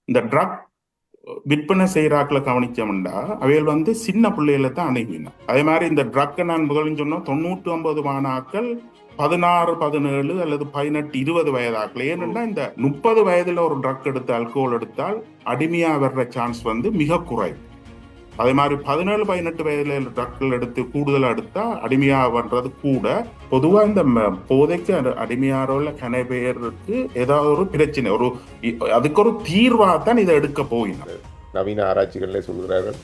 இந்த ட்ரக் விற்பனை செய்யறாக்களை கவனிச்சோம்டா அவைகள் சின்ன பிள்ளைகளை தான் அணுகினோம். அதே மாதிரி இந்த ட்ரக்கை நான் முதலில் சொன்னோம் 90-50 மாணாக்கள் 16-17 அல்லது 18-20 வயதாக்கள். ஏனென்றா இந்த 30 வயதுல ஒரு ட்ரக் எடுத்து அல்கோஹால் எடுத்தால் அடிமையா வர்ற சான்ஸ் மிக குறைவு. அதே மாதிரி 17-18 வயதுல ட்ரக்கள் எடுத்து கூடுதலா எடுத்தா அடிமையா பண்றது கூட. பொதுவா இந்த போதைக்கு அடிமையாரோல கன பேருக்கு ஏதாவது ஒரு பிரச்சனை, ஒரு அதுக்கு ஒரு தீர்வா தான் இதை எடுக்க போயினார். நவீன ஆராய்ச்சிகளே சொல்கிறார்கள்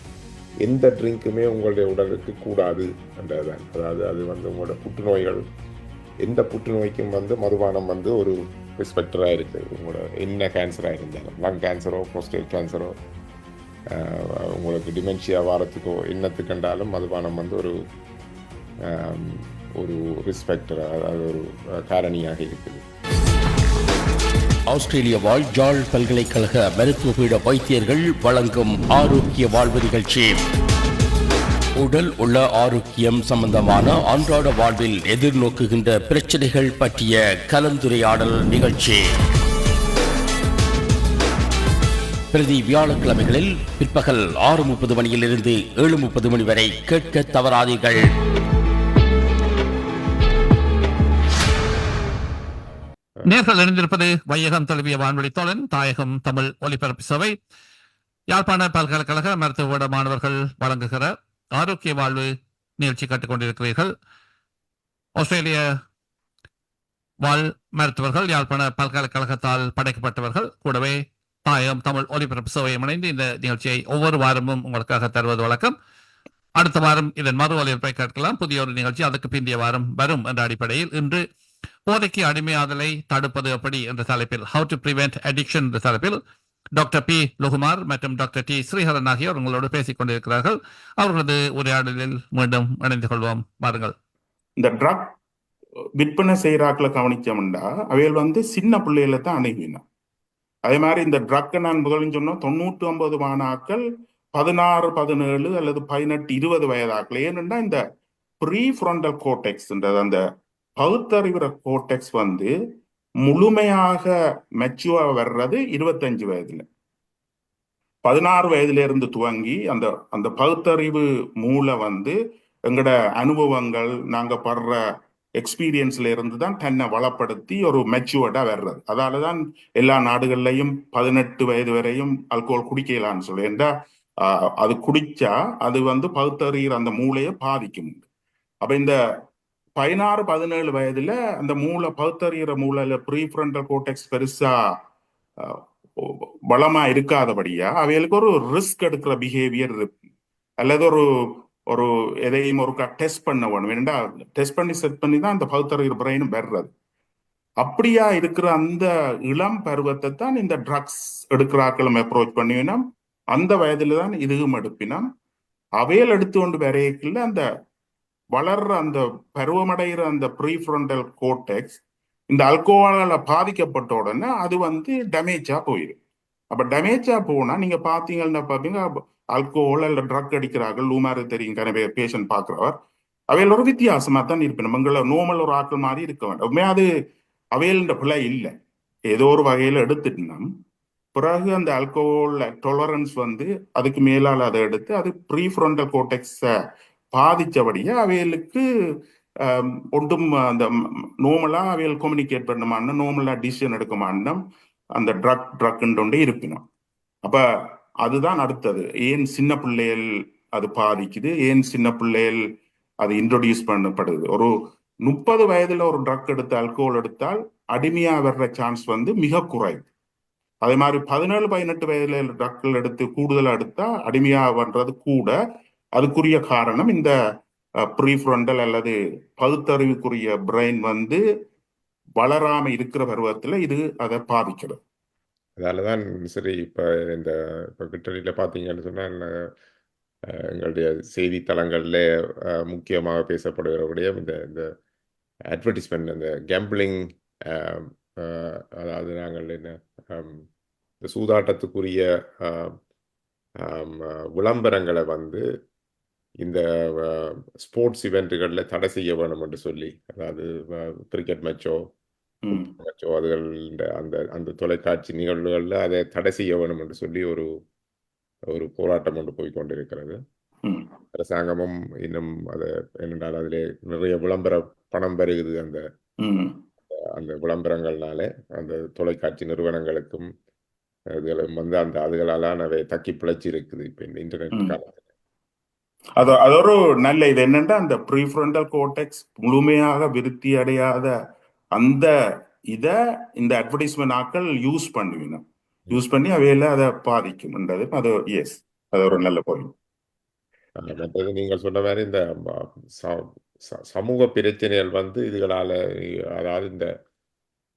எந்த ட்ரிங்க்குமே உங்களுடைய உடலுக்கு கூடாது என்றதான். அதாவது அது உங்களோட புற்றுநோய்கள், எந்த புற்றுநோய்க்கும் மதுபானம் ஒரு ரிஸ்பெக்டராக இருக்குது. உங்களோட என்ன கேன்சராக இருந்தாலும், லங் கேன்சரோ ப்ரோஸ்டேட் கேன்சரோ, உங்களுக்கு டிமென்ஷியா வாரத்துக்கோ என்னத்துக்கு கண்டாலும் மதுபானம் ஒரு ஒரு ரிஸ்பெக்டர், அதாவது ஒரு காரணியாக இருக்குது. ஆஸ்திரேலிய வாழ் ஜாழ் பல்கலைக்கழக மருத்துவ பீட வைத்தியர்கள் வழங்கும் ஆரோக்கிய வாழ்வு நிகழ்ச்சி. உடல் உள்ள ஆரோக்கியம் சம்பந்தமான அன்றாட வாழ்வில் எதிர்நோக்குகின்ற பிரச்சனைகள் பற்றிய கலந்துரையாடல் நிகழ்ச்சி பிரதி வியாழக்கிழமைகளில் பிற்பகல் 6:30 மணியிலிருந்து 7:30 மணி வரை கேட்க தவறாதீர்கள். நேர்கள் இணைந்திருப்பது வையகம் தழுவிய வானொலி தோழன் தாயகம் தமிழ் ஒலிபரப்பு சேவை. யாழ்ப்பாண பல்கலைக்கழக மருத்துவ மாணவர்கள் வழங்குகிற ஆரோக்கிய வாழ்வு நிகழ்ச்சி கேட்டுக்கொண்டிருக்கிறீர்கள். ஆஸ்திரேலிய வாழ் மருத்துவர்கள், யாழ்ப்பாண பல்கலைக்கழகத்தால் படைக்கப்பட்டவர்கள், கூடவே தாயகம் தமிழ் ஒலிபரப்பு சேவையை இணைந்து இந்த நிகழ்ச்சியை ஒவ்வொரு வாரமும் உங்களுக்காக தருவது வழக்கம். அடுத்த வாரம் இதன் மறு ஒலிபரப்பை கேட்கலாம். புதிய ஒரு நிகழ்ச்சி அதுக்கு பிந்தைய வாரம் வரும் என்ற அடிப்படையில் இன்று போதைக்கு அடிமையாதலை தடுப்பது எப்படி என்ற தலைப்பில், ஹவு டு பிரிவென்ட் அடிக்ஷன் என்ற தலைப்பில் டாக்டர் பி லுகுமார் மற்றும் டாக்டர் டி ஸ்ரீஹரன் ஆகியோர் உங்களோடு பேசிக் கொண்டிருக்கிறார்கள். அவர்களது உரையாடலில் மீண்டும் இணைந்து கொள்வோம். வாருங்கள். இந்த ட்ரக் விற்பனை செய்யறாக்களை கவனிச்சோம்டா அவைகள் சின்ன பிள்ளைகளை தான் அணுகினோம். அதே மாதிரி இந்த ட்ரக்கை நான் முதலில் சொன்னோம் 90-50 மாணாக்கள் 16-17 அல்லது 18-20 வயதாக்கள். ஏனென்றா இந்த ப்ரீ ஃப்ரண்டல் கோர்டெக்ஸ், அந்த பகுத்தறிவுற கோர்டெக்ஸ் முழுமையாக மெச்சுவா வர்றது 25 வயதுல. 16 வயதுல இருந்து துவங்கி அந்த அந்த பகுத்தறிவு மூளை எங்கட அனுபவங்கள், நாங்க படுற எக்ஸ்பீரியன்ஸ்ல இருந்து தான் தன்னை வளப்படுத்தி ஒரு மெச்சுவர்டா வர்றது. அதாலதான் எல்லா நாடுகள்லையும் 18 வயது வரையும் அல்கோஹால் குடிக்கலான்னு சொல்லி. ஏன்னா அது குடிச்சா அது பகுத்தறிகிற அந்த மூளையை பாதிக்கும். அப்ப இந்த 16-17 வயதுல அந்த மூளை பகுத்தறிகிற மூளையில ப்ரீஃப்ரண்டல் கோர்டெக்ஸ் பெருசா பலமா இருக்காதபடியா அவைகளுக்கு ஒரு ரிஸ்க் எடுக்கிற பிஹேவியர் இருக்கு. அல்லது ஒரு ஒரு எதையும் ஒரு டெஸ்ட் பண்ண வேணும். ஏன்னா டெஸ்ட் பண்ணி செட் பண்ணி தான் அந்த பகுத்தறிகிற பிரெயினும் வர்றது. அப்படியா இருக்கிற அந்த இளம் பருவத்தை தான் இந்த ட்ரக்ஸ் எடுக்கிறாக்களும் அப்ரோச் பண்ணினோம். அந்த வயதுல தான் இதுவும் எடுப்பினோம். அவையில் எடுத்து கொண்டு வரையக்குள்ள அந்த வளர்ற அந்த பருவமடைகிற அந்த ப்ரீஃப்ரண்டல் கோர்டெக்ஸ் இந்த அல்கோஹாலால பாதிக்கப்பட்ட உடனே அது டேமேஜா போயிடும். அப்ப டேமேஜா போனா நீங்க பாத்தீங்கன்னா பாப்பீங்க, அல்கோஹால் அல்ல ட்ரக் அடிக்கிறார்கள் லூமாரு தெரியும் கனவே பேஷண்ட் பாக்குறவர் அவையில் ஒரு வித்தியாசமா தான் இருப்பினும். எங்களை நோமல் ஒரு ஆட்கள் மாதிரி இருக்க வேண்டும். அது அவையல்ன்ற பிள்ளை இல்லை, ஏதோ ஒரு வகையில எடுத்துட்டோம். பிறகு அந்த அல்கோஹால் டொலரன்ஸ் அதுக்கு மேலால் அதை எடுத்து அது ப்ரீஃப்ரண்டல் கோர்டெக்ஸ பாதிச்சபடியே அவைகளுக்கு ஒன்றும் அந்த நோமலா அவைகள் கம்யூனிகேட் பண்ண நோமலா டிசிஷன் எடுக்க மாட்டோம். அந்த ட்ரக்ன்றே இருப்பினோம். அப்ப அதுதான் அடுத்தது. ஏன் சின்ன பிள்ளைகள் அது பாதிக்குது, ஏன் சின்ன பிள்ளைகள் அது இன்ட்ரோடியூஸ் பண்ணப்படுது. ஒரு 30 வயதுல ஒரு ட்ரக் எடுத்து அல்கோஹால் எடுத்தால் அடிமையா வர்ற சான்ஸ் மிக குறைவு. அதே மாதிரி 17-18 வயதுல ட்ரக்கள் எடுத்து கூடுதலா எடுத்தா அடிமையா பண்றது கூட. அதுக்குரிய காரணம் இந்த ப்ரீஃப்ரண்டல் அல்லது பகுத்தறிவுக்குரிய பிரெயின் வளராம இருக்கிற பருவத்துல இது அதை பாதிக்கிறது. அதாலதான் சரி. இந்த கிட்டடியில் பார்த்தீங்கன்னு சொன்னால் எங்களுடைய செய்தித்தளங்கள்ல முக்கியமாக பேசப்படுகிறபடியே இந்த அட்வர்டைஸ்மெண்ட், இந்த கேம்பிளிங், அதாவது நாங்கள் என்ன இந்த சூதாட்டத்துக்குரிய விளம்பரங்களை இந்த ஸ்போர்ட்ஸ் இவெண்ட்டுகளில் தடை செய்ய வேணும் என்று சொல்லி, அதாவது கிரிக்கெட் மேட்சோ ம். அதுகள் அந்த அந்த தொலைக்காட்சி நிகழ்வுகளில் அதை தடை செய்ய வேணும் என்று சொல்லி ஒரு ஒரு போராட்டம் கொண்டு போய் கொண்டிருக்கிறது. ம். அரசாங்கமும் இன்னும் அதை என்னென்றால் அதிலே நிறைய விளம்பர பணம் பெருகுது அந்த ம். அந்த விளம்பரங்கள்னாலே அந்த தொலைக்காட்சி நிறுவனங்களுக்கும் இதுகளும் வந்து அந்த அதுகளால் அவை தக்கி பிழைச்சி இருக்குது இப்போ இந்த இன்டர்நெட் ம். காலத்தில். அது ஒரு நல்ல இது என்னன்னா அந்த ப்ரீஃப்ரண்டல் கோர்டெக்ஸ் முழுமையாக விருத்தி அடையாத அந்த இத இந்த அட்வர்டைஸ்மெண்ட் ஆக்கள் யூஸ் பண்ணுவீங்க. யூஸ் பண்ணி அவையில அதை பாதிக்கும்ன்றது அது எஸ், அது ஒரு நல்ல பாயிண்ட். மற்றது நீங்கள் சொன்ன மாதிரி இந்த சமூக பிரச்சனைகள் வந்து இதுகளால அதாவது இந்த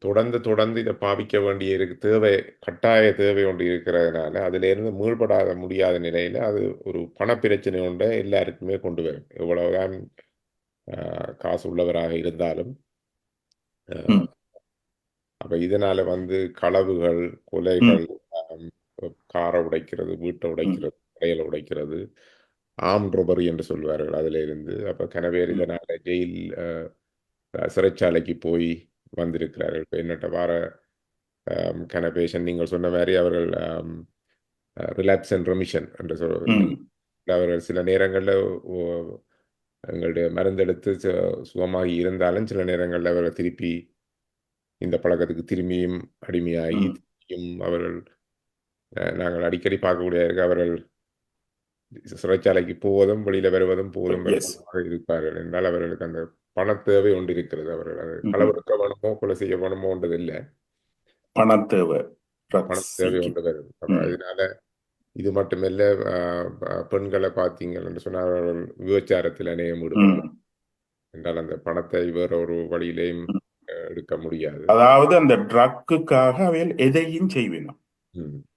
தொடர்ந்து இதை பாவிக்க வேண்டிய தேவை கட்டாய தேவை ஒன்று இருக்கிறதுனால அதிலிருந்து மீள்படாத முடியாத நிலையில அது ஒரு பணப்பிரச்சனை ஒன்றை எல்லாருக்குமே கொண்டு வரும். எவ்வளவுதான் காசு உள்ளவராக இருந்தாலும் அப்ப இதனால வந்து களவுகள், கொலைகள், காரை உடைக்கிறது, வீட்டை உடைக்கிறது, கடைகளை உடைக்கிறது, ஆம் ரொபரி என்று சொல்வார்கள். அதுல இருந்து அப்ப கனவேர் இதனால ஜெயில் சிறைச்சாலைக்கு போய் வந்திருக்கிறார்கள். இப்போ என்னட்ட வார கனபேஷன் நீங்கள் சொன்ன மாதிரி அவர்கள் ரிலாக்ஸ் அண்ட் ரெமிஷன் என்று அவர்கள் சில நேரங்களில் எங்களுடைய மருந்தெடுத்து சுகமாகி இருந்தாலும் சில நேரங்களில் அவர்கள் திருப்பி இந்த பழக்கத்துக்கு திரும்பியும் அடிமையாகி திரும்பியும் அவர்கள் நாங்கள் அடிக்கடி பார்க்கக்கூடிய அவர்கள் சிறைச்சாலைக்கு போவதும் வெளியில வருவதும் போவதும் இருப்பார்கள் என்றால் அவர்களுக்கு அந்த பண தேவை ஒன்று இருக்கிறது. அவர்கள் அதை களவெடுக்க வேணுமோ கொலை செய்ய வேணுமோன்றது இல்லை, பண தேவை ஒன்று வருது. அதனால இது மட்டுமில்ல பெண்களை பார்த்தீங்கன்னு சொன்னால் அவர்கள் விபச்சாரத்தில் அநேகம் ஈடுபடுவார் என்றால் அந்த பணத்தை வேற ஒரு வழியிலையும் எடுக்க முடியாது. அதாவது அந்த ட்ரக்குக்காக அவையில் எதையும் செய்வேணும்.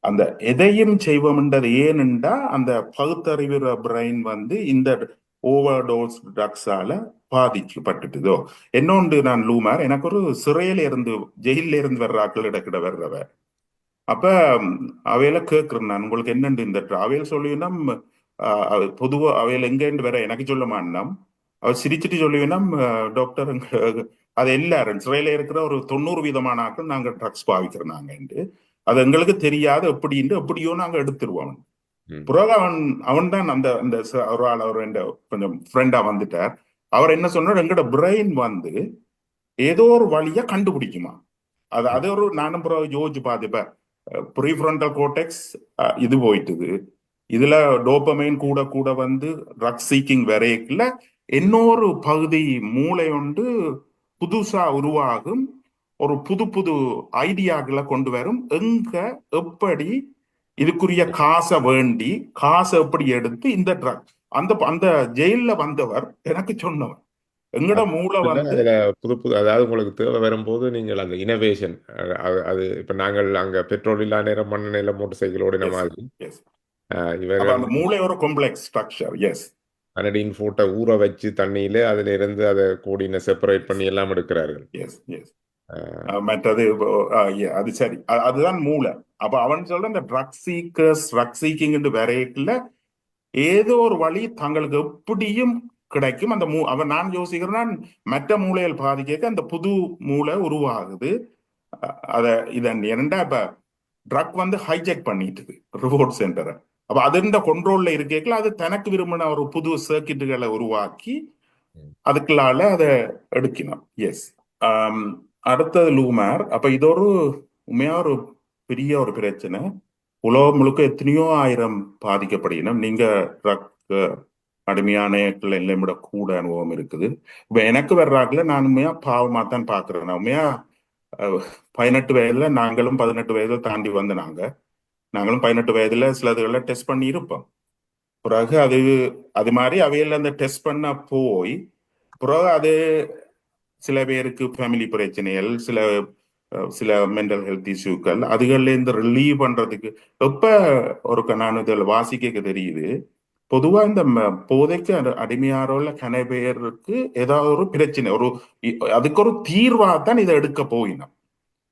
அந்த எதையும் செய்வோம்ன்றது ஏனென்றா அந்த பகுத்தறிவுற பிரெயின் வந்து இந்த ஓவர்டோஸ் ட்ரக்ஸால பாதிக்கப்பட்டுட்டுதோ. என்னொன்று நான் லூமார் எனக்கு ஒரு சிறையில இருந்து ஜெயில இருந்து வர்ற ஆக்கள் இடக்கிட வர்றவ அப்ப அவையில கேட்கிறேன் நான் உங்களுக்கு என்னண்டு இந்த அவையில் சொல்லுவீங்கன்னா பொதுவா அவையில் எங்கேன்னு வேற எனக்கு சொல்ல மாட்டோம். அவர் சிரிச்சுட்டு சொல்லுவீங்கன்னா டாக்டர் அது எல்லாரும் சிறையில இருக்கிற ஒரு 90% ஆக்கள் நாங்க ட்ரக்ஸ் பாவிக்கிறோம் அது எங்களுக்கு தெரியாது எப்படியோ நாங்க எடுத்துருவோம். பிறகு அவன் தான் அந்த அந்த ஒரு ஆள் அவர் கொஞ்சம் ஃப்ரெண்டா வந்துட்டார். அவர் என்ன சொன்னார், எங்களோட பிரெயின் வந்து ஏதோ ஒரு வழியா கண்டுபிடிக்குமா. அது ஒரு நானும் பிறகு யோசிச்சு பார்த்துப்பேன். ப்ரீஃப்ரண்டல் கோர்டெக்ஸ் இது போயிட்டுது, இதுல டோபமைன் கூட வந்து ட்ரக் சீக்கிங் வரைக்குள்ள இன்னொரு பகுதி மூளை ஒன்று புதுசா உருவாகும், ஒரு புது ஐடியாக்களை கொண்டு வரும். எங்க எப்படி இதுக்குரிய காசை வேண்டி காசை எப்படி எடுத்து இந்த ட்ரக் அந்த ஜெயில வந்தவர் எனக்கு சொன்னவர் எங்கட மூளை வந்து புது அதாவது உங்களுக்கு தேவை வரும்போது நீங்கள் அந்த இனோவேஷன் அது இப்ப நாங்கள் அங்க பெட்ரோல் இல்லா நேரம் மண்ணெண்ணெயில மோட்டர் சைக்கிள் ஓடின மாதிரி அந்த மூளை ஒரு காம்ப்ளெக்ஸ் ஸ்ட்ரக்சர். எஸ், அனடின் போட்டோ ஊற வச்சு தண்ணியில அதுல இருந்து அதை கோடினை செப்பரேட் பண்ணி எல்லாம் எடுக்கிறார்கள். எஸ் எஸ் மற்றது அது சரி, அதுதான் மூளை. அப்ப அவன் சொல்ற இந்த ட்ரக் சீக்கிங் வரைக்குள்ள ஏதோ ஒரு வழி தங்களுக்கு எப்படியும் கிடைக்கும். அந்த அவன் நான் யோசிக்கிறேன் மற்ற மூளைகள் பாதிக்க அந்த புது மூளை உருவாகுது. இதன் இரண்டா இப்ப ட்ரக் வந்து ஹைஜெக் பண்ணிட்டுது ரிவோர்ட் சென்டரை. அப்ப அது கொண்ட்ரோல்ல இருக்கல அது தனக்கு விரும்பின ஒரு புது சர்க்கிட்டுகளை உருவாக்கி அதுக்குள்ளால அதை எடுக்கணும். எஸ், அடுத்தது லூமார். அப்ப இது ஒரு உண்மையா ஒரு பெரிய ஒரு பிரச்சனை. உலகம் முழுக்க எத்தனையோ ஆயிரம் பாதிக்கப்படுகிறோம். நீங்க ட்ரக் அடிமையான எல்லாம் விட கூட அனுபவம் இருக்குது. இப்ப எனக்கு வர்றாக்குல நான் உண்மையா பாவமா தான் பாக்குறேன். நான் உண்மையா 18 வயதுல நாங்களும் 18 வயதுல தாண்டி வந்து நாங்களும் 18 வயதுல சிலதுகளை டெஸ்ட் பண்ணி இருப்போம். பிறகு அது மாதிரி அவையில அந்த டெஸ்ட் பண்ண போய் பிறகு அது சில பேருக்கு ஃபேமிலி பிரச்சனைகள், சில மென்டல் ஹெல்த் இஷ்யூக்கள், அதுகள்ல இருந்து ரிலீவ் பண்றதுக்கு எப்ப ஒரு நான் இதில் வாசிக்க தெரியுது. பொதுவா இந்த போதைக்கு அடிமையாரோல கன பேருக்கு ஏதாவது ஒரு பிரச்சனை அதுக்கு ஒரு தீர்வாகத்தான் இதை எடுக்க போயினோம்.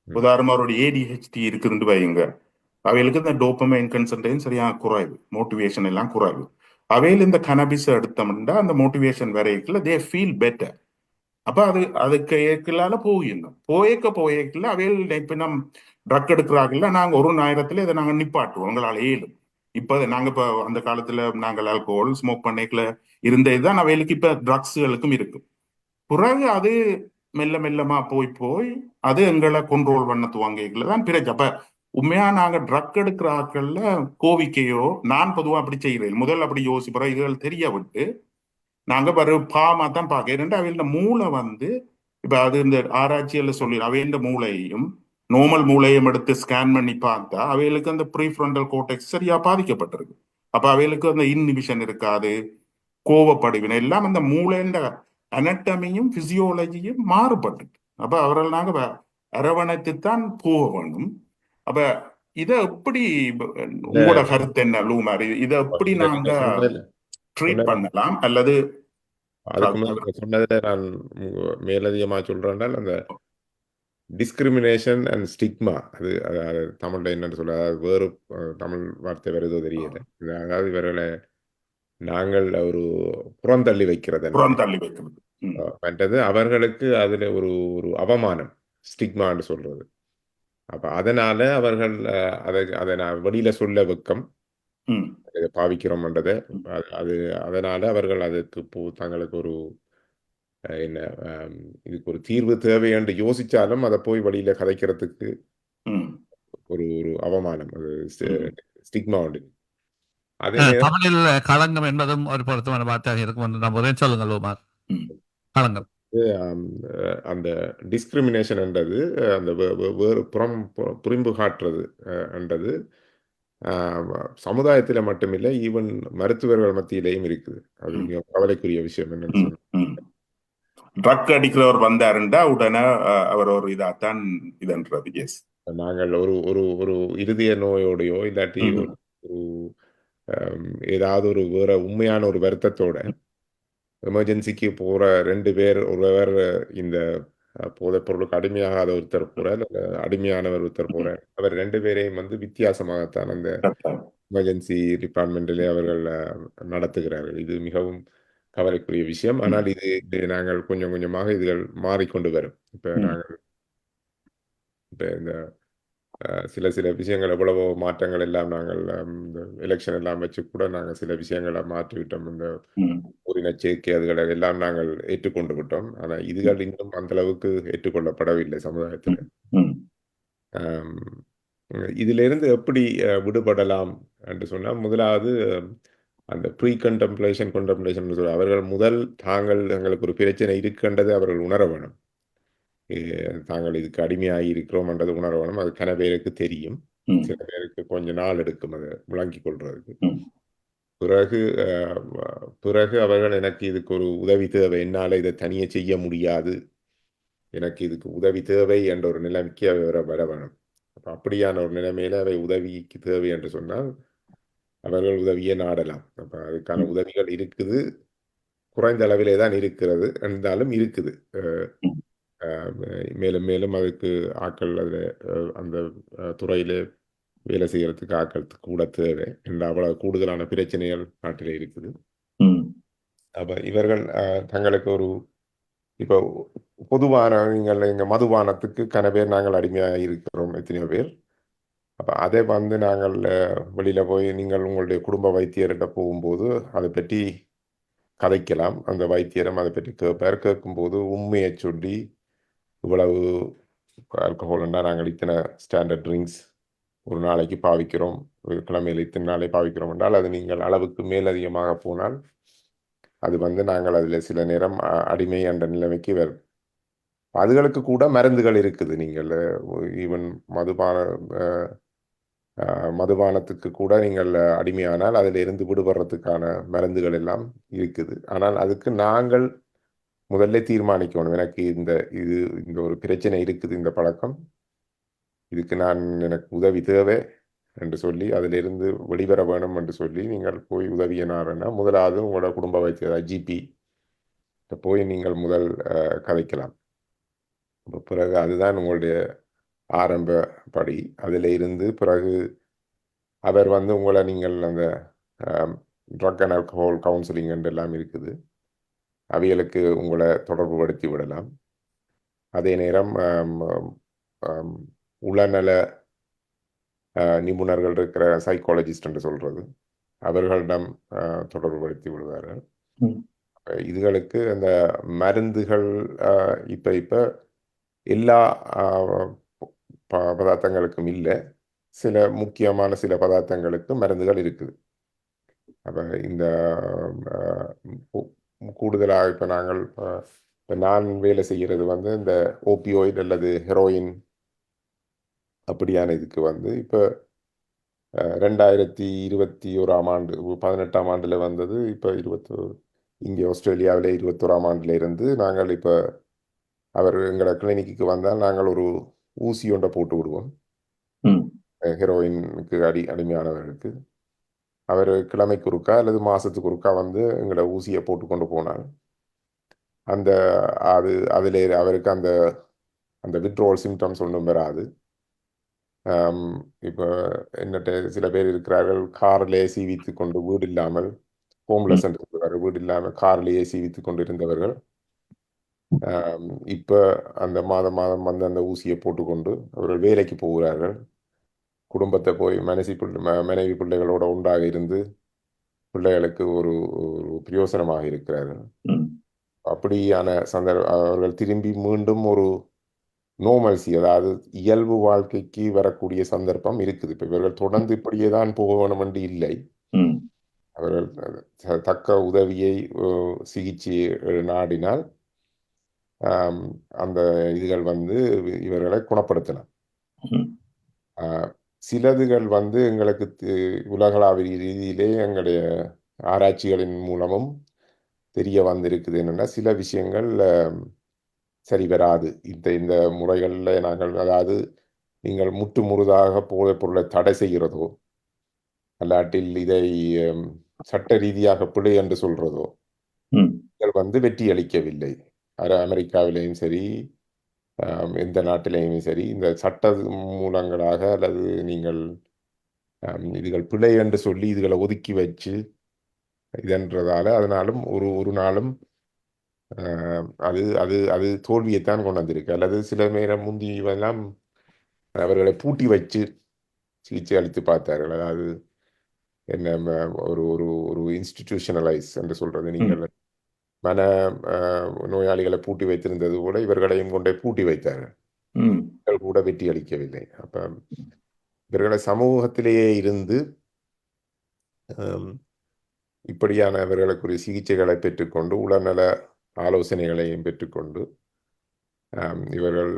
உதாரணமா அவருடைய ADHD இருக்குதுன்னு வைங்க, அவைகளுக்கு இந்த டோபமைன் கான்சன்ட்ரேஷன் சரியா குறைவு, மோட்டிவேஷன் எல்லாம் குறைவு. அவையில் இந்த கனபிஸ் எடுத்தோம்னா அந்த மோட்டிவேஷன் வரைக்குள்ள தே ஃபீல் பெட்டர். அப்ப அதுக்கு ஏற்கலால போயிடணும் போயக்கல அவையில் இப்ப நம் ட்ரக் எடுக்கிறாங்கல்ல நாங்க ஒரு நேரத்துல இதை நாங்க நிப்பாட்டுவோம் உங்களால ஏழும் இப்ப நாங்க இப்ப அந்த காலத்துல நாங்கள் ஆல்கோஹால் ஸ்மோக் பண்ணிக்கல இருந்த இதுதான் அவைகளுக்கு இப்ப ட்ரக்ஸுகளுக்கும் இருக்கு பிறகு அது மெல்ல மெல்லமா போய் அது எங்களை கண்ட்ரோல் பண்ண துவங்கிக்கல தான் பிறகு அப்ப உண்மையா நாங்க ட்ரக் எடுக்கிற ஆட்கள்ல கோவிக்கையோ நான் பொதுவா அப்படி செய்கிறேன் முதல்ல அப்படி யோசிப்போம் இதுகள் தெரிய விட்டு நாங்க பாவமா தான் பார்க்க அவையோட மூளை இப்ப அது இந்த ஆராய்ச்சியில சொல்லி அவையோட மூளையையும் நோமல் மூளையும் எடுத்து ஸ்கேன் பண்ணி பார்த்தா அவைகளுக்கு அந்த ப்ரீஃப்ரண்டல் கோர்டெக்ஸ் சரியா பாதிக்கப்பட்டிருக்கு அப்ப அவைகளுக்கு அந்த இன்ஹிபிஷன் இருக்காது கோவப்படுவின எல்லாம் அந்த மூளைன்ற அனட்டமியும் பிசியோலஜியும் மாறுபட்டு அப்ப அவர்கள் நாங்க அரவணைத்துத்தான் போக வேணும் அப்ப இத எப்படி உங்களோட கருத்து என்ன லூமாரி இதை எப்படி நாங்க ட்ரீட் பண்ணலாம் அல்லது அதுக்கு சொன்னதை நான் மேலதிகமா சொல்றேன் அந்த டிஸ்கிரிமினேஷன் அண்ட் ஸ்டிக்மா அது தமிழ்ல என்னன்னு சொல்ல வேறு தமிழ் வார்த்தை வருதோ தெரியல அதாவது இவர்களை நாங்கள் ஒரு புறந்தள்ளி வைக்கிறது மற்றது அவர்களுக்கு அதுல ஒரு ஒரு அவமானம் ஸ்டிக்மான்னு சொல்றது அப்ப அதனால அவர்கள் அதை நான் வெளியில சொல்ல வெக்கம் பாவிக்கிறோம்ன்றதை அது அதனால அவர்கள் அதுக்கு தங்களுக்கு ஒரு என்ன இதுக்கு ஒரு தீர்வு தேவை என்று யோசிச்சாலும் அதை போய் வழியில கதைக்கிறதுக்கு ஒரு ஒரு அவமானம் அது ஸ்டிக்மா உண்டு தமிழில் களங்கம் என்பதும் ஒரு பொருத்தமான வார்த்தையாக இருக்கும் என்று நம்புகிறேன். சொல்லுங்கள் லோமார். களங்கம் அந்த டிஸ்கிரிமினேஷன் என்றது அந்த வேறு புரிம்பு காட்டுறது என்றது சமுதாயத்துல மட்டுமில்லை ஈவன் மருத்துவர்கள் மத்தியிலேயும் இருக்குது. அது மிக கவலைக்குரிய விஷயம் என்னன்னு சொன்ன ட்ரக் அடிக்கிறவர் வந்தாருண்டா உடனே அவர் ஒரு இதாத்தான் இதுன்றது. எஸ், நாங்கள் ஒரு ஒரு ஒரு இருதய நோயோடையோ இல்லாட்டி ஒரு ஏதாவது ஒரு வேற உண்மையான ஒரு வருத்தத்தோட எமர்ஜென்சிக்கு போற 2 பேர், ஒருவர் இந்த போதைப் பொருளுக்கு அடிமையாகாத ஒருத்தர் போற அடிமையானவர் ஒருத்தர் போற அவர் 2 பேரையும் வித்தியாசமாகத்தான் அந்த எமர்ஜென்சி டிபார்ட்மெண்ட்டிலே அவர்கள் நடத்துகிறார்கள். இது மிகவும் கவலைக்குரிய விஷயம். ஆனால் இது நாங்கள் கொஞ்சம் கொஞ்சமாக இதுகள் மாறிக்கொண்டு வரும். இப்ப நாங்கள் இந்த சில சில விஷயங்கள் எவ்வளவோ மாற்றங்கள் எல்லாம் நாங்கள் இந்த எலெக்ஷன் எல்லாம் வச்சு கூட நாங்கள் சில விஷயங்களை மாற்றிவிட்டோம். இந்த ஊரின சேர்க்கை அதுகளை எல்லாம் நாங்கள் ஏற்றுக்கொண்டு விட்டோம். ஆனா இதுகள் இன்னும் அந்த அளவுக்கு ஏற்றுக்கொள்ளப்படவில்லை சமுதாயத்தில். இதிலிருந்து எப்படி விடுபடலாம் என்று சொன்னால், முதலாவது அந்த ப்ரீ கண்டெம்ப்ளேஷன் அவர்கள் முதல் தாங்கள் எங்களுக்கு ஒரு பிரச்சனை இருக்கின்றது அவர்கள் உணர வேணும். தாங்கள் இதுக்கு அடிமையாகி இருக்கிறோம் என்றது உணர வேணும். அது கன பேருக்கு தெரியும், சில பேருக்கு கொஞ்ச நாள் எடுக்கும் அதை விளங்கிக் கொள்றதுக்கு. பிறகு அவர்கள் எனக்கு இதுக்கு ஒரு உதவி தேவை, என்னால இதை தனியே செய்ய முடியாது, எனக்கு இதுக்கு உதவி தேவை என்ற ஒரு நிலைமைக்கு அவை வர வேணும். அப்ப அப்படியான ஒரு நிலைமையில அவை உதவிக்கு தேவை என்று சொன்னால் அவர்கள் உதவியை நாடலாம். அப்ப அதுக்கான உதவிகள் இருக்குது, குறைந்த அளவிலே தான் இருக்கிறது என்றாலும் இருக்குது. மேலும் மேலும் அதுக்கு ஆட்கள் அதில் அந்த துறையில வேலை செய்யறதுக்கு ஆட்கள் கூட தேவை என்ற அவ்வளவு கூடுதலான பிரச்சனைகள் நாட்டிலே இருக்குது. அப்ப இவர்கள் தங்களுக்கு ஒரு இப்போ பொதுவான நீங்கள் எங்க மதுபானத்துக்கு கன பேர் நாங்கள் அடிமையாக இருக்கிறோம், எத்தனையோ பேர். அப்ப அதை நாங்கள் வெளியில போய் நீங்கள் உங்களுடைய குடும்ப வைத்தியர்கிட்ட போகும்போது அதை பற்றி கதைக்கலாம். அந்த வைத்தியரும் அதை பற்றி கேட்பார். கேட்கும்போது உண்மையை சொல்லி இவ்வளவு ஆல்கஹால்னா நாங்கள் இத்தனை ஸ்டாண்டர்ட் ட்ரிங்க்ஸ் ஒரு நாளைக்கு பாவிக்கிறோம், ஒரு கிழமையில் இத்தனை நாளை பாவிக்கிறோம் என்றால் அது நீங்கள் அளவுக்கு மேலதிகமாக போனால் அது நாங்கள் அதில் சில நேரம் அடிமை என்ற நிலைமைக்கு வரும். அதுகளுக்கு கூட மருந்துகள் இருக்குது. நீங்கள் ஈவன் மதுபானத்துக்கு கூட நீங்கள் அடிமையானால் அதில் இருந்து விடுபடுறதுக்கான மருந்துகள் எல்லாம் இருக்குது. ஆனால் அதுக்கு நாங்கள் முதல்ல தீர்மானிக்கணும், எனக்கு இந்த ஒரு பிரச்சனை இருக்குது, இந்த பழக்கம், இதுக்கு எனக்கு உதவி தேவை என்று சொல்லி அதிலிருந்து வெளிவர வேணும் என்று சொல்லி நீங்கள் போய் உதவியை நாடுனா முதலாவது உங்களோட குடும்ப வைத்தியர் ஜிபி போய் நீங்கள் முதல் கதைக்கலாம். பிறகு அதுதான் உங்களுடைய ஆரம்ப படி. அதில் இருந்து பிறகு அவர் உங்களை நீங்கள் அந்த ட்ரக் அண்ட் ஆல்கஹால் கவுன்சிலிங் எல்லாம் இருக்குது, அவைகளுக்கு உங்களை தொடர்புபடுத்தி விடலாம். அதே நேரம் உளநல நிபுணர்கள் இருக்கிற சைக்காலஜிஸ்ட் என்று சொல்றது, அவர்களிடம் தொடர்புபடுத்தி விடுவார்கள். இதுகளுக்கு அந்த மருந்துகள் இப்ப எல்லா பதார்த்தங்களுக்கும் இல்லை, சில முக்கியமான சில பதார்த்தங்களுக்கு மருந்துகள் இருக்குது. அப்ப இந்த கூடுதலாக இப்ப நாங்கள் நான் வேலை செய்கிறது வந்து இந்த ஓபியோய்டு அல்லது ஹெரோயின் அப்படியான இதுக்கு வந்து இப்போ 2021 ஆண்டு 18ஆம் ஆண்டுல வந்தது. இப்போ இங்கே ஆஸ்திரேலியாவில் 21ஆம் ஆண்டுல இருந்து நாங்கள் இப்போ அவர் எங்களோட கிளினிக்கு வந்தால் நாங்கள் ஒரு ஊசி ஒன்றை போட்டு விடுவோம் ஹெரோயினுக்கு அடிமையானவர்களுக்கு. அவர் கிழமைக்கு ஒருக்கா அல்லது மாசத்துக்கு ஒருக்கா வந்து எங்களோட ஊசியை போட்டு கொண்டு போனால் அந்த அதில் அவருக்கு அந்த அந்த வித்ட்ரோவல் சிம்டம்ஸ் ஒன்றும் வராது. இப்போ என்னட்ட சில பேர் இருக்கிறார்கள், காரில் ஏசி வைத்து கொண்டு வீடு இல்லாமல் ஹோம்லெஸ் என்று வீடு இல்லாமல் காரில் ஏசி வைத்து கொண்டு இருந்தவர்கள் இப்போ அந்த மாதம் வந்து அந்த ஊசியை போட்டுக்கொண்டு அவர்கள் வேலைக்கு போகிறார்கள். குடும்பத்தை போய் மனைவி பிள்ளைகளோட உண்டாக இருந்து பிள்ளைகளுக்கு ஒரு பிரயோசனமாக இருக்கிறார்கள். அப்படியான அவர்கள் திரும்பி மீண்டும் ஒரு நோமல்சி, அதாவது இயல்பு வாழ்க்கைக்கு வரக்கூடிய சந்தர்ப்பம் இருக்குது. இப்ப இவர்கள் தொடர்ந்து இப்படியே தான் போக வேணும் என்று இல்லை. அவர்கள் தக்க உதவியை சிகிச்சை நாடினால் அந்த இதுகள் வந்து இவர்களை குணப்படுத்தலாம். சிலதுகள் வந்து எங்களுக்கு உலகளாவிய ரீதியிலே எங்களுடைய ஆராய்ச்சிகளின் மூலமும் தெரிய வந்திருக்குது. என்னன்னா சில விஷயங்கள் சரி வராது. இந்த முறைகளில் நாங்கள், அதாவது நீங்கள் முற்று முழுதாக போதைப் பொருளை தடை செய்கிறதோ அல்லாட்டில் இதை சட்ட ரீதியாக பிழை என்று சொல்றதோ வந்து வெற்றி அளிக்கவில்லை. அமெரிக்காவிலேயும் சரி எந்த நாட்டிலேயும் சரி இந்த சட்ட மூலங்களாக அல்லது நீங்கள் இதுகள் பிழை என்று சொல்லி இதுகளை ஒதுக்கி வச்சு இதன்றதால அதனாலும் ஒரு நாளும் அது அது அது தோல்வியைத்தான் கொண்டு வந்திருக்கு. அல்லது சில நேரம் முந்தியெல்லாம் அவர்களை பூட்டி வச்சு சிகிச்சை அளித்து பார்த்தார்கள். அதாவது என்ன ஒரு ஒரு ஒரு இன்ஸ்டிடியூஷனலைஸ் என்று சொல்றது, நீங்கள் மன நோயாளிகளை பூட்டி வைத்திருந்தது கூட இவர்களையும் கொண்டே பூட்டி வைத்தார்கள், கூட வெற்றி அளிக்கவில்லை. அப்ப இவர்களை சமூகத்திலேயே இருந்து இப்படியான இவர்களுக்குரிய சிகிச்சைகளை பெற்றுக்கொண்டு உடல்நல ஆலோசனைகளையும் பெற்றுக்கொண்டு இவர்கள்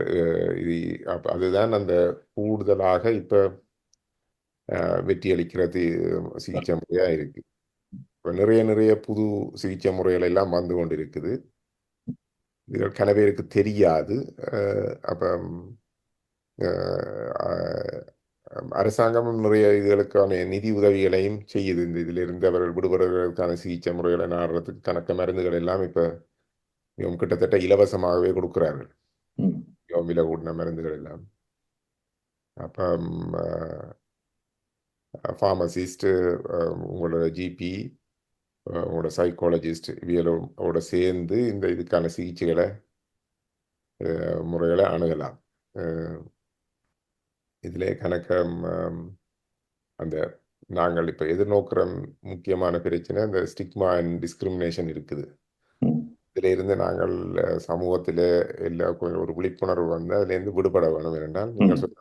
அதுதான் அந்த கூடுதலாக இப்ப வெற்றி அளிக்கிறது சிகிச்சை முறையா இருக்கு. இப்ப நிறைய புது சிகிச்சை முறைகள் எல்லாம் வந்து கொண்டு இருக்குது. இதுகள் கன பேருக்கு தெரியாது. அப்ப அரசாங்கமும் நிறைய இதுகளுக்கான நிதி உதவிகளையும் செய்யுது. இந்த இதுல இருந்து அவர்கள் விடுபடுவதற்கான சிகிச்சை முறைகளை நாடுறதுக்கு கணக்க மருந்துகள் எல்லாம் இப்ப மிகவும் கிட்டத்தட்ட இலவசமாகவே கொடுக்கிறார்கள், மிகவும் விலை கூடின மருந்துகள் எல்லாம். அப்ப ஃபார்மசிஸ்ட், உங்களோட ஜிபி, உங்களோட சைக்காலஜிஸ்ட் இவையோட சேர்ந்து இந்த இதுக்கான சிகிச்சைகளை முறைகளை அணுகலாம். இதிலே கணக்க அந்த நாங்கள் இப்போ எதிர்நோக்கிற முக்கியமான பிரச்சனை இந்த ஸ்டிக்மா அண்ட் டிஸ்கிரிமினேஷன் இருக்குது. இதில் இருந்து நாங்கள் சமூகத்தில் எல்லா கொஞ்சம் ஒரு விழிப்புணர்வு வந்து அதுலேருந்து விடுபட வேணும். என்றால் நீங்கள் சொல்ல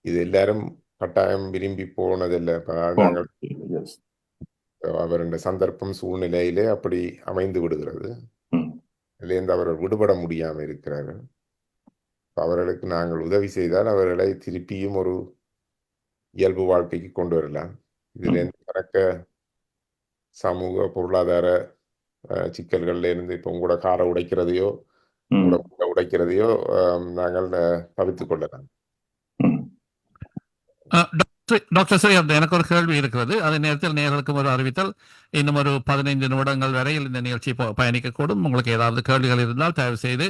இது எல்லாரும் கட்டாயம் விரும்பி போனதில்லை. நாங்கள் அவருடைய சந்தர்ப்பம் சூழ்நிலையிலே அப்படி அமைந்து விடுகிறது. இதுலேருந்து அவர்கள் விடுபட முடியாமல் இருக்கிறார்கள். அவர்களுக்கு நாங்கள் உதவி செய்தால் அவர்களை திருப்பியும் ஒரு இயல்பு வாழ்க்கைக்கு கொண்டு வரலாம். இதுலேருந்து கணக்க சமூக பொருளாதார சிக்கல்கள்ல இருந்து இப்போ உங்களோட காரை உடைக்கிறதையோ உடைக்கிறதையோ நாங்கள் தவிர்த்து கொள்ளலாம். டாக்டர் ஸ்ரீஹர்த், எனக்கு ஒரு கேள்வி இருக்கிறது. அதே நேரத்தில் நேர்களுக்கும் ஒரு அறிவித்தல். இன்னும் ஒரு 15 நிமிடங்கள் வரையில் இந்த நிகழ்ச்சி பயணிக்கக்கூடும். உங்களுக்கு ஏதாவது கேள்விகள் இருந்தால் தயவு செய்து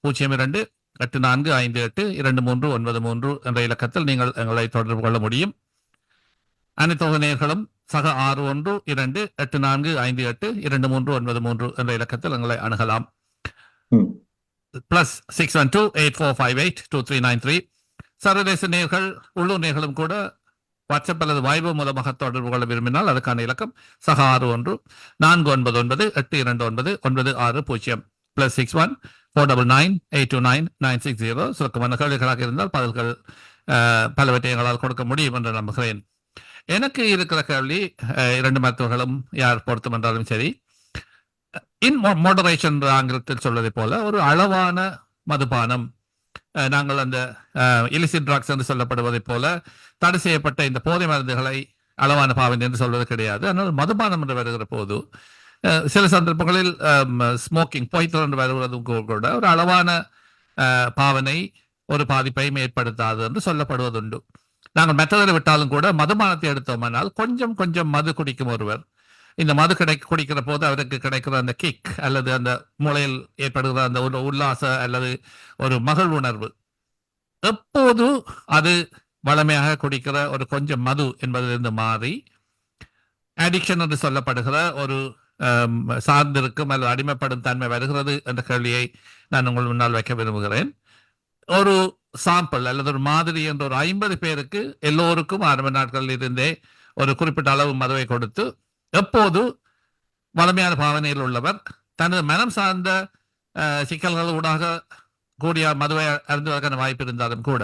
02-8458-2393 என்ற இலக்கத்தில் நீங்கள் எங்களை தொடர்பு கொள்ள முடியும். அனைத்து நேர்களும் சக 612845823393 என்ற இலக்கத்தில் எங்களை அணுகலாம். +612-8458-2393. சர்வதேச நேர்கள் உள்ளூர் நேர்களும் கூட வாட்ஸ்அப் அல்லது வைபர் மூலமாக தொடர்பு கொள்ள விரும்பினால் அதுக்கான இலக்கம் சக 61-499-829-960 +61-499-829-960. சுருக்கமான கேள்விகளாக இருந்தால் பதில்கள் பலவற்றை எங்களால் கொடுக்க முடியும் என்று நம்புகிறேன். எனக்கு இருக்கிற கேள்வி, 2 மருத்துவர்களும் யார் பொருத்தம் என்றாலும் சரி, இன் மாடரேஷன் ஆங்கிலத்தில் சொல்வதை போல ஒரு அளவான மதுபானம், நாங்கள் அந்த இலிசிட் ட்ரக்ஸ் என்று சொல்லப்படுவதை போல தடை செய்யப்பட்ட இந்த போதை மருந்துகளை அளவான பாவனை என்று சொல்வது கிடையாது. ஆனால் மதுபானம் என்று வருகிற போது சில சந்தர்ப்பங்களில் ஸ்மோக்கிங், புகைத்தல் என்று வருவது கூட ஒரு அளவான பாவனை ஒரு பாதிப்பை ஏற்படுத்தாது என்று சொல்லப்படுவதுண்டு. நாங்கள் மற்றதை விட்டாலும் கூட மதுபானத்தை எடுத்தோமானால் கொஞ்சம் கொஞ்சம் மது குடிக்கும் ஒருவர், இந்த மது குடிக்கிற போது அவருக்கு கிடைக்கிற அந்த கிக் அல்லது அந்த மூளையில் ஏற்படுகிற அந்த உல்லாச அல்லது ஒரு மகிழ் உணர்வு, எப்போது அது வளமையாக குடிக்கிற ஒரு கொஞ்சம் மது என்பதிலிருந்து மாறி அடிக்ஷன் என்று சொல்லப்படுகிற ஒரு சார்ந்திருக்கும் அல்லது அடிமைப்படும் தன்மை வருகிறது என்ற கேள்வியை நான் உங்கள் முன்னால் வைக்க விரும்புகிறேன். ஒரு சாம்பிள் அல்லது ஒரு மாதிரி என்ற ஒரு 50 பேருக்கு எல்லோருக்கும் ஆரம்ப நாட்களில் இருந்தே ஒரு குறிப்பிட்ட அளவு மதுவை கொடுத்து, எப்போது வளமையான பாவனையில் உள்ளவர் தனது மனம் சார்ந்த சிக்கல்கள் ஊடாக கூடிய மதுவை அருந்துவதற்கான வாய்ப்பு இருந்தாலும் கூட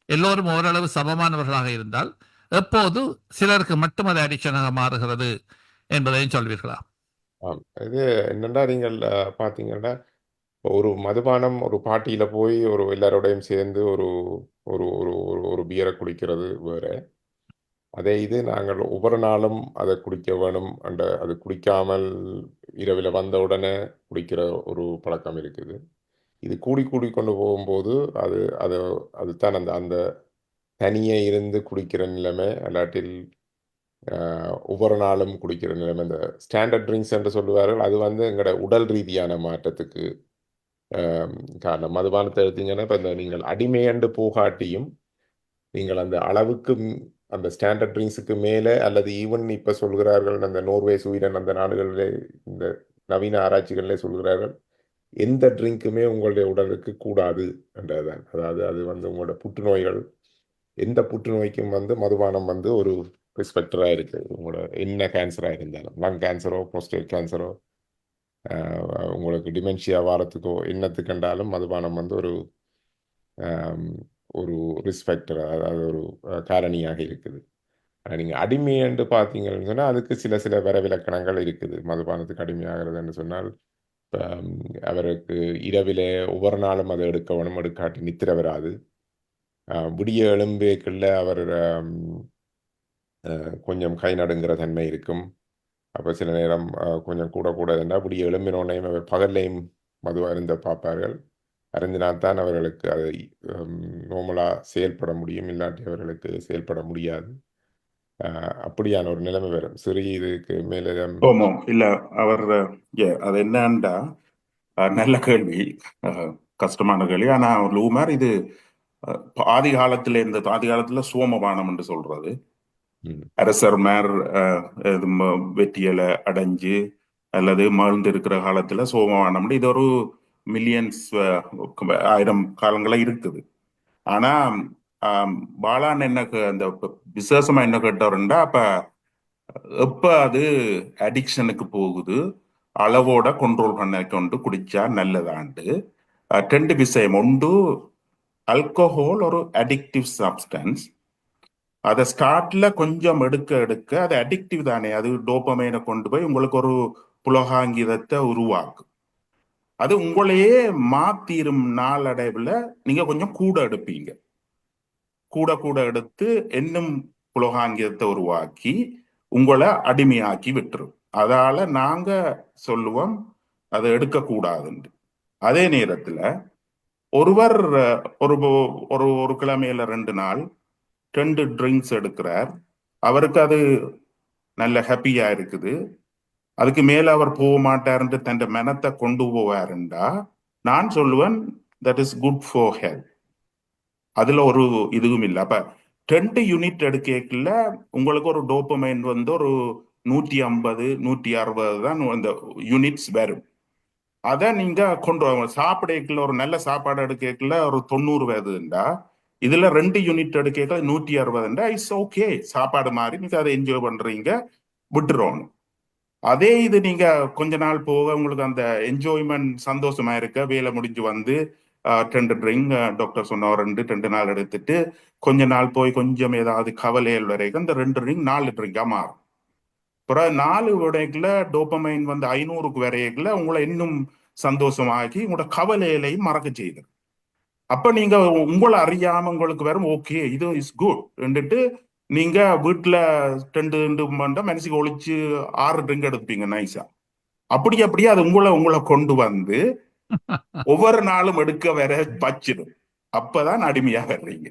எல்லோரும் ஓரளவு சமமானவர்களாக இருந்தால் எப்போது சிலருக்கு மட்டும் அது அடிக்ஷனாக மாறுகிறது என்பதையும் சொல்வீர்களா? இது என்னென்னா, நீங்கள் பார்த்தீங்கன்னா, ஒரு மதுபானம் ஒரு பார்ட்டியில் போய் ஒரு எல்லாரோடையும் சேர்ந்து ஒரு ஒரு ஒரு ஒரு பியரை குடிக்கிறது வேறு. அதே இது நாங்கள் ஒவ்வொரு நாளும் அதை குடிக்க வேணும், அது குடிக்காமல் இரவில் வந்த உடனே குடிக்கிற ஒரு பழக்கம் இருக்குது. இது கூடி கூடி கொண்டு போகும்போது அது அது அதுதான் அந்த அந்த தனியே இருந்து குடிக்கிற நிலைமை, அல்லாட்டில் ஒவ்வொரு நாளும் குடிக்கிற நிலைமை, இந்த ஸ்டாண்டர்ட் ட்ரிங்க்ஸ் என்று சொல்லுவார்கள். அது எங்களோட உடல் ரீதியான மாற்றத்துக்கு காரணம். மதுபானத்தை எடுத்தீங்கன்னா, இப்போ நீங்கள் அடிமையண்டு போகாட்டியும் நீங்கள் அந்த அளவுக்கு அந்த ஸ்டாண்டர்ட் ட்ரிங்க்ஸுக்கு மேலே அல்லது ஈவன் இப்போ சொல்கிறார்கள், அந்த நோர்வே, ஸ்வீடன் அந்த நாடுகளிலே இந்த நவீன ஆராய்ச்சிகளிலே சொல்கிறார்கள், எந்த ட்ரிங்க்குமே உங்களுடைய உடலுக்கு கூடாது என்றதுதான். அதாவது அது உங்களோட புற்றுநோய்கள், எந்த புற்றுநோய்க்கும் மதுபானம் ஒரு ரிஸ்பெக்டராக இருக்குது. உங்களோட என்ன கேன்சராக இருந்தாலும், லங் கேன்சரோ ப்ரோஸ்டேட் கேன்சரோ உங்களுக்கு டிமென்ஷியா வாரத்துக்கோ என்னத்துக்கு கண்டாலும் மதுபானம் ஒரு ரிஸ்பெக்டர், அதாவது ஒரு காரணியாக இருக்குது. நீங்கள் அடிமையன்று பார்த்தீங்கன்னு சொன்னால் அதுக்கு சில வரவிலக்கணங்கள் இருக்குது. மதுபானத்துக்கு அடிமையாகிறதுன்னு சொன்னால், அவருக்கு இரவிலே ஒவ்வொரு நாளும் அதை எடுக்க வேணும், எடுக்காட்டி நித்திர வராது. விடிய எலும்பேக்குள்ள அவர் கொஞ்சம் கை நடுங்கிற தன்மை இருக்கும். அப்போ சில நேரம் கொஞ்சம் கூட இருந்தால் விடிய எலும்பினோனையும் அவர் பகல்லையும் மது அருந்த பார்ப்பார்கள். அருந்தினால்தான் அவர்களுக்கு அதை நார்மலாக செயல்பட முடியும், இல்லாட்டி அவர்களுக்கு செயல்பட முடியாது. அப்படியான ஒரு நிலைமை வரும். சிறு இதுக்கு மேலே இல்லை அவர் அது என்னண்டா, நல்ல கேள்வி, கஷ்டமான கேள்வி. ஆனால் லூமர் இது ஆதி காலத்துல சோமபானம் என்று சொல்றது, அரசர் மேர் வெற்றியலை அடைஞ்சு அல்லது மகிழ்ந்து இருக்கிற காலத்துல சோமபானம், இது ஒரு மில்லியன்ஸ் 1000 காலங்கள இருக்குது. ஆனா பாலான் என்ன அந்த விசேஷமா என்ன கேட்டவருண்டா, அப்ப எப்ப அது அடிக்ஷனுக்கு போகுது, அளவோட கண்ட்ரோல் பண்ண கொண்டு குடிச்சா நல்லதாண்டு 2 விஷயம். ஒன்று, ஆல்கஹால் ஒரு அடிக்டிவ் சப்ஸ்டன்ஸ். அதை ஸ்டார்ட்ல கொஞ்சம் எடுக்க அது அடிக்டிவ் தானே, அது டோபமைனை கொண்டு போய் உங்களுக்கு ஒரு புலகாங்கிதத்தை உருவாக்கும். அது உங்களையே மாத்திரும். நாளடைவில் நீங்க கொஞ்சம் கூட எடுப்பீங்க, கூட எடுத்து இன்னும் புலகாங்கிதத்தை உருவாக்கி உங்களை அடிமையாக்கி விட்டுரும். அதால நாங்க சொல்லுவோம் அதை எடுக்கக்கூடாதுன்னு. அதே நேரத்துல ஒருவர் ஒரு கிழமையில 2 நாள் 2 ட்ரிங்க்ஸ் எடுக்கிறார், அவருக்கு அது நல்ல ஹாப்பியா இருக்குது, அதுக்கு மேல அவர் போக மாட்டாருன்ட்டு தன் மனத்தை கொண்டு போவாருண்டா, நான் சொல்லுவேன் that is good for health. அதுல ஒரு இதுவும் இல்லை. அப்ப 2 யூனிட் எடுக்கல உங்களுக்கு ஒரு டோபமைன் வந்து ஒரு 150 160 தான் அந்த யூனிட்ஸ் வரும். அதை நீங்க கொண்டு வாங்க. சாப்பிடக்கல ஒரு நல்ல சாப்பாடு எடுக்கல ஒரு 90 வருதுண்டா, இதுல 2 யூனிட் எடுக்க 160 இட்ஸ் ஓகே. சாப்பாடு மாதிரி நீங்க அதை என்ஜாய் பண்றீங்க, விட்டுறோம். அதே இது நீங்க கொஞ்ச நாள் போக உங்களுக்கு அந்த என்ஜாய்மெண்ட் சந்தோஷமா இருக்க, வேலை முடிஞ்சு வந்து 2 ட்ரிங்க் டாக்டர் சொன்ன 2 நாள் எடுத்துட்டு கொஞ்ச நாள் போய் கொஞ்சம் ஏதாவது கவலைகள் வரைக்கும் அந்த 2 ட்ரிங்க் 4 ட்ரிங்கா மாறும். அப்புறம் 4 விடைக்குள்ள டோபமைன் வந்து 500க்கு வரையக்குள்ள உங்களை இன்னும் சந்தோஷமாக்கி உங்களோட கவலைகளையும் மறக்க செய்யுது. அப்ப நீங்க உங்களை அறியாம உங்களுக்கு வரும் ஓகே இது இஸ் குட் ரெண்டுட்டு நீங்க வீட்டுல 2 மனசுக்கு ஒழிச்சு 6 ட்ரிங்க் எடுப்பீங்க நைஸா. அப்படியே அது உங்களை கொண்டு வந்து ஒவ்வொரு நாளும் எடுக்க வர வச்சிடும். அப்பதான் அடிமையா வர்றீங்க.